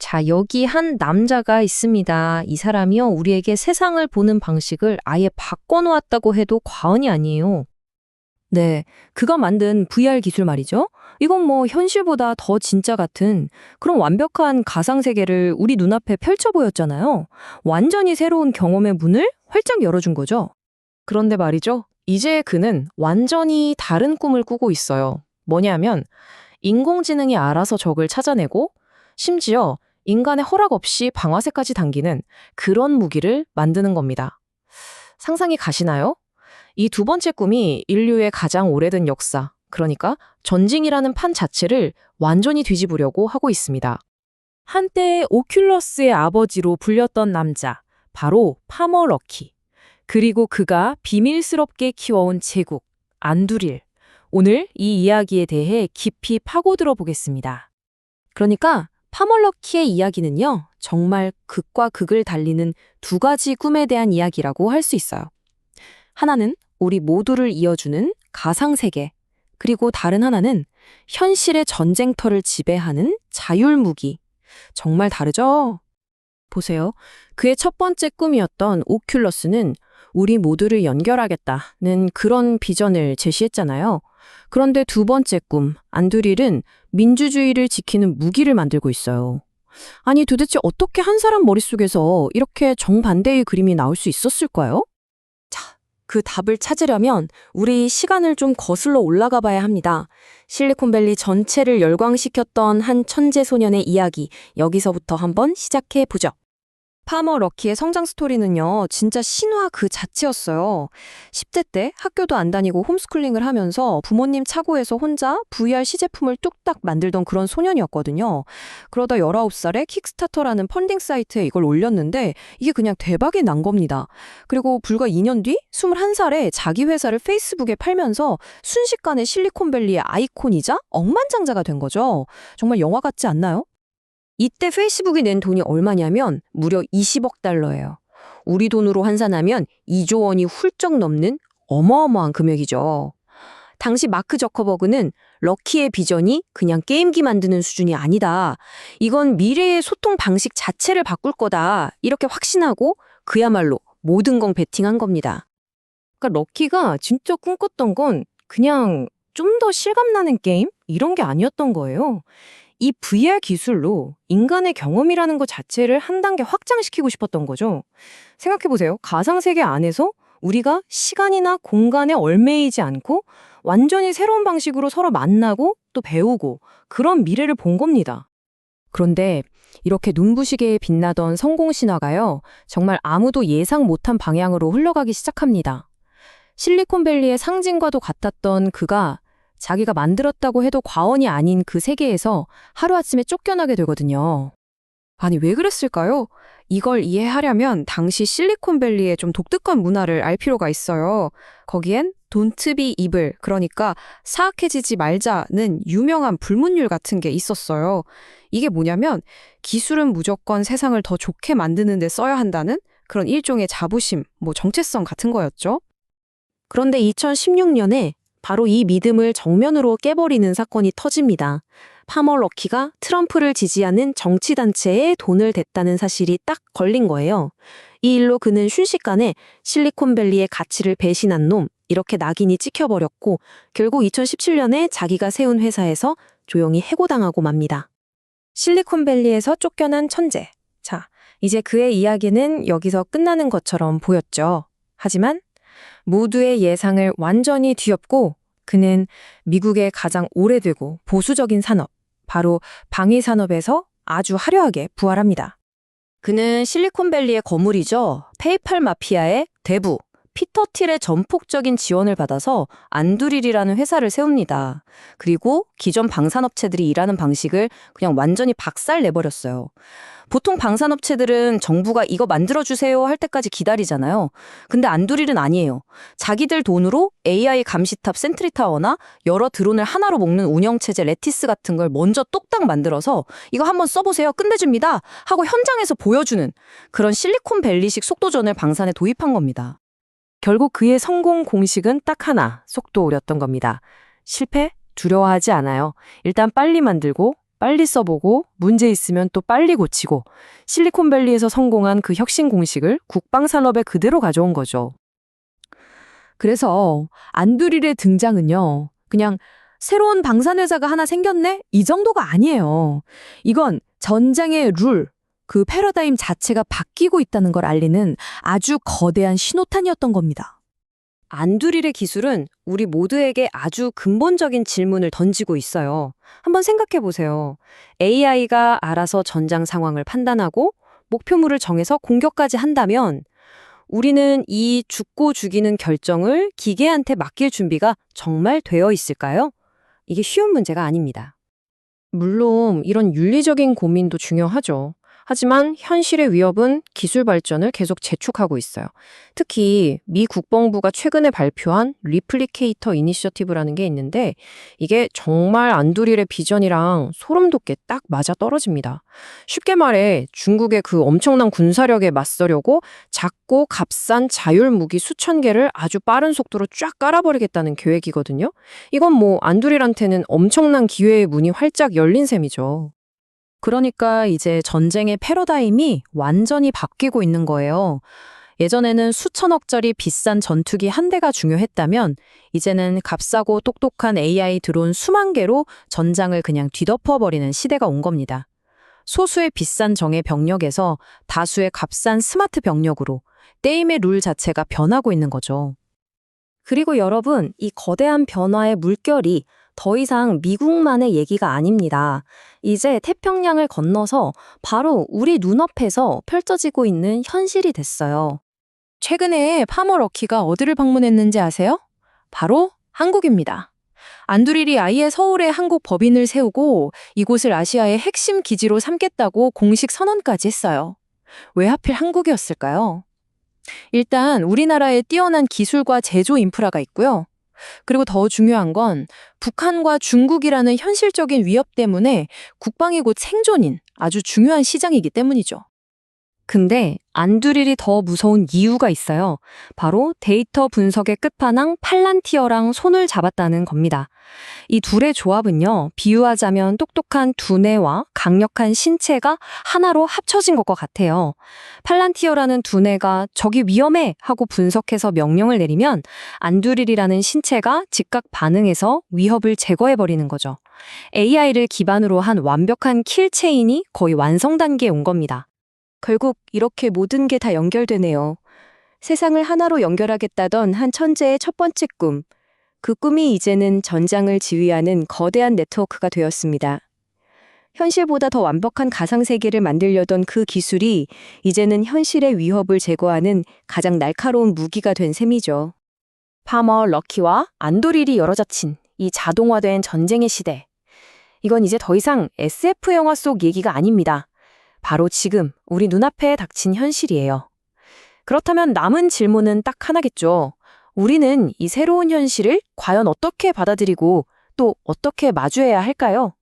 자, 여기 한 남자가 있습니다. 이 사람이요, 우리에게 세상을 보는 방식을 아예 바꿔놓았다고 해도 과언이 아니에요. 네, 그가 만든 VR 기술 말이죠. 이건 뭐 현실보다 더 진짜 같은 그런 완벽한 가상세계를 우리 눈앞에 펼쳐 보였잖아요. 완전히 새로운 경험의 문을 활짝 열어준 거죠. 그런데 말이죠. 이제 그는 완전히 다른 꿈을 꾸고 있어요. 뭐냐면 인공지능이 알아서 적을 찾아내고 심지어 인간의 허락 없이 방아쇠까지 당기는 그런 무기를 만드는 겁니다. 상상이 가시나요? 이 두 번째 꿈이 인류의 가장 오래된 역사, 그러니까 전쟁이라는 판 자체를 완전히 뒤집으려고 하고 있습니다. 한때 오큘러스의 아버지로 불렸던 남자, 바로 파머 럭키. 그리고 그가 비밀스럽게 키워온 제국, 안두릴. 오늘 이 이야기에 대해 깊이 파고들어 보겠습니다. 그러니까 파머 럭키의 이야기는요, 정말 극과 극을 달리는 두 가지 꿈에 대한 이야기라고 할 수 있어요. 하나는 우리 모두를 이어주는 가상세계, 그리고 다른 하나는 현실의 전쟁터를 지배하는 자율무기. 정말 다르죠? 보세요. 그의 첫 번째 꿈이었던 오큘러스는 우리 모두를 연결하겠다는 그런 비전을 제시했잖아요. 그런데 두 번째 꿈, 안두릴은 민주주의를 지키는 무기를 만들고 있어요. 아니, 도대체 어떻게 한 사람 머릿속에서 이렇게 정반대의 그림이 나올 수 있었을까요? 자, 그 답을 찾으려면 우리 시간을 좀 거슬러 올라가 봐야 합니다. 실리콘밸리 전체를 열광시켰던 한 천재 소년의 이야기, 여기서부터 한번 시작해 보죠. 파머 럭키의 성장 스토리는요, 진짜 신화 그 자체였어요. 10대 때 학교도 안 다니고 홈스쿨링을 하면서 부모님 차고에서 혼자 VR 시제품을 뚝딱 만들던 그런 소년이었거든요. 그러다 19살에 킥스타터라는 펀딩 사이트에 이걸 올렸는데 이게 그냥 대박이 난 겁니다. 그리고 불과 2년 뒤 21살에 자기 회사를 페이스북에 팔면서 순식간에 실리콘밸리의 아이콘이자 억만장자가 된 거죠. 정말 영화 같지 않나요? 이때 페이스북이 낸 돈이 얼마냐면 무려 20억 달러예요. 우리 돈으로 환산하면 2조 원이 훌쩍 넘는 어마어마한 금액이죠. 당시 마크 저커버그는 럭키의 비전이 그냥 게임기 만드는 수준이 아니다. 이건 미래의 소통 방식 자체를 바꿀 거다. 이렇게 확신하고 그야말로 모든 건 베팅한 겁니다. 그러니까 럭키가 진짜 꿈꿨던 건 그냥 좀 더 실감나는 게임? 이런 게 아니었던 거예요. 이 VR 기술로 인간의 경험이라는 것 자체를 한 단계 확장시키고 싶었던 거죠. 생각해보세요. 가상세계 안에서 우리가 시간이나 공간에 얽매이지 않고 완전히 새로운 방식으로 서로 만나고 또 배우고 그런 미래를 본 겁니다. 그런데 이렇게 눈부시게 빛나던 성공 신화가요, 정말 아무도 예상 못한 방향으로 흘러가기 시작합니다. 실리콘밸리의 상징과도 같았던 그가 자기가 만들었다고 해도 과언이 아닌 그 세계에서 하루아침에 쫓겨나게 되거든요. 아니, 왜 그랬을까요? 이걸 이해하려면 당시 실리콘밸리의 좀 독특한 문화를 알 필요가 있어요. 거기엔 Don't be evil, 그러니까 사악해지지 말자는 유명한 불문율 같은 게 있었어요. 이게 뭐냐면 기술은 무조건 세상을 더 좋게 만드는 데 써야 한다는 그런 일종의 자부심, 정체성 같은 거였죠. 그런데 2016년에 바로 이 믿음을 정면으로 깨버리는 사건이 터집니다. 파머 럭키가 트럼프를 지지하는 정치단체에 돈을 댔다는 사실이 딱 걸린 거예요. 이 일로 그는 순식간에 실리콘밸리의 가치를 배신한 놈, 이렇게 낙인이 찍혀버렸고 결국 2017년에 자기가 세운 회사에서 조용히 해고당하고 맙니다. 실리콘밸리에서 쫓겨난 천재. 자, 이제 그의 이야기는 여기서 끝나는 것처럼 보였죠. 하지만 모두의 예상을 완전히 뒤엎고 그는 미국의 가장 오래되고 보수적인 산업, 바로 방위 산업에서 아주 화려하게 부활합니다. 그는 실리콘밸리의 거물이죠. 페이팔 마피아의 대부, 피터 틸의 전폭적인 지원을 받아서 안두릴이라는 회사를 세웁니다. 그리고 기존 방산업체들이 일하는 방식을 그냥 완전히 박살내버렸어요. 보통 방산업체들은 정부가 이거 만들어주세요 할 때까지 기다리잖아요. 근데 안두릴은 아니에요. 자기들 돈으로 AI 감시탑 센트리타워나 여러 드론을 하나로 묶는 운영체제 레티스 같은 걸 먼저 똑딱 만들어서 이거 한번 써보세요, 끝내줍니다 하고 현장에서 보여주는 그런 실리콘밸리식 속도전을 방산에 도입한 겁니다. 결국 그의 성공 공식은 딱 하나, 속도오렸던 겁니다. 실패? 두려워하지 않아요. 일단 빨리 만들고 빨리 써보고 문제 있으면 또 빨리 고치고 실리콘밸리에서 성공한 그 혁신 공식을 국방산업에 그대로 가져온 거죠. 그래서 안두릴의 등장은요, 그냥 새로운 방산회사가 하나 생겼네? 이 정도가 아니에요. 이건 전장의 룰, 그 패러다임 자체가 바뀌고 있다는 걸 알리는 아주 거대한 신호탄이었던 겁니다. 안두릴의 기술은 우리 모두에게 아주 근본적인 질문을 던지고 있어요. 한번 생각해 보세요. AI가 알아서 전장 상황을 판단하고 목표물을 정해서 공격까지 한다면 우리는 이 죽고 죽이는 결정을 기계한테 맡길 준비가 정말 되어 있을까요? 이게 쉬운 문제가 아닙니다. 물론 이런 윤리적인 고민도 중요하죠. 하지만 현실의 위협은 기술 발전을 계속 재촉하고 있어요. 특히 미 국방부가 최근에 발표한 리플리케이터 이니셔티브라는 게 있는데 이게 정말 안두릴의 비전이랑 소름 돋게 딱 맞아 떨어집니다. 쉽게 말해 중국의 그 엄청난 군사력에 맞서려고 작고 값싼 자율 무기 수천 개를 아주 빠른 속도로 쫙 깔아버리겠다는 계획이거든요. 이건 뭐 안두릴한테는 엄청난 기회의 문이 활짝 열린 셈이죠. 그러니까 이제 전쟁의 패러다임이 완전히 바뀌고 있는 거예요. 예전에는 수천억짜리 비싼 전투기 한 대가 중요했다면 이제는 값싸고 똑똑한 AI 드론 수만 개로 전장을 그냥 뒤덮어버리는 시대가 온 겁니다. 소수의 비싼 정예 병력에서 다수의 값싼 스마트 병력으로 게임의 룰 자체가 변하고 있는 거죠. 그리고 여러분, 이 거대한 변화의 물결이 더 이상 미국만의 얘기가 아닙니다. 이제 태평양을 건너서 바로 우리 눈앞에서 펼쳐지고 있는 현실이 됐어요. 최근에 파머 럭키가 어디를 방문했는지 아세요? 바로 한국입니다. 안두릴이 아예 서울에 한국 법인을 세우고 이곳을 아시아의 핵심 기지로 삼겠다고 공식 선언까지 했어요. 왜 하필 한국이었을까요? 일단 우리나라에 뛰어난 기술과 제조 인프라가 있고요. 그리고 더 중요한 건 북한과 중국이라는 현실적인 위협 때문에 국방이 곧 생존인 아주 중요한 시장이기 때문이죠. 근데 안두릴이 더 무서운 이유가 있어요. 바로 데이터 분석의 끝판왕 팔란티어랑 손을 잡았다는 겁니다. 이 둘의 조합은요, 비유하자면 똑똑한 두뇌와 강력한 신체가 하나로 합쳐진 것과 같아요. 팔란티어라는 두뇌가 저기 위험해 하고 분석해서 명령을 내리면 안두릴이라는 신체가 즉각 반응해서 위협을 제거해버리는 거죠. AI를 기반으로 한 완벽한 킬체인이 거의 완성 단계에 온 겁니다. 결국 이렇게 모든 게 다 연결되네요. 세상을 하나로 연결하겠다던 한 천재의 첫 번째 꿈. 그 꿈이 이제는 전장을 지휘하는 거대한 네트워크가 되었습니다. 현실보다 더 완벽한 가상세계를 만들려던 그 기술이 이제는 현실의 위협을 제거하는 가장 날카로운 무기가 된 셈이죠. 파머 럭키와 안두릴이 열어젖힌 이 자동화된 전쟁의 시대. 이건 이제 더 이상 SF 영화 속 얘기가 아닙니다. 바로 지금 우리 눈앞에 닥친 현실이에요. 그렇다면 남은 질문은 딱 하나겠죠. 우리는 이 새로운 현실을 과연 어떻게 받아들이고 또 어떻게 마주해야 할까요?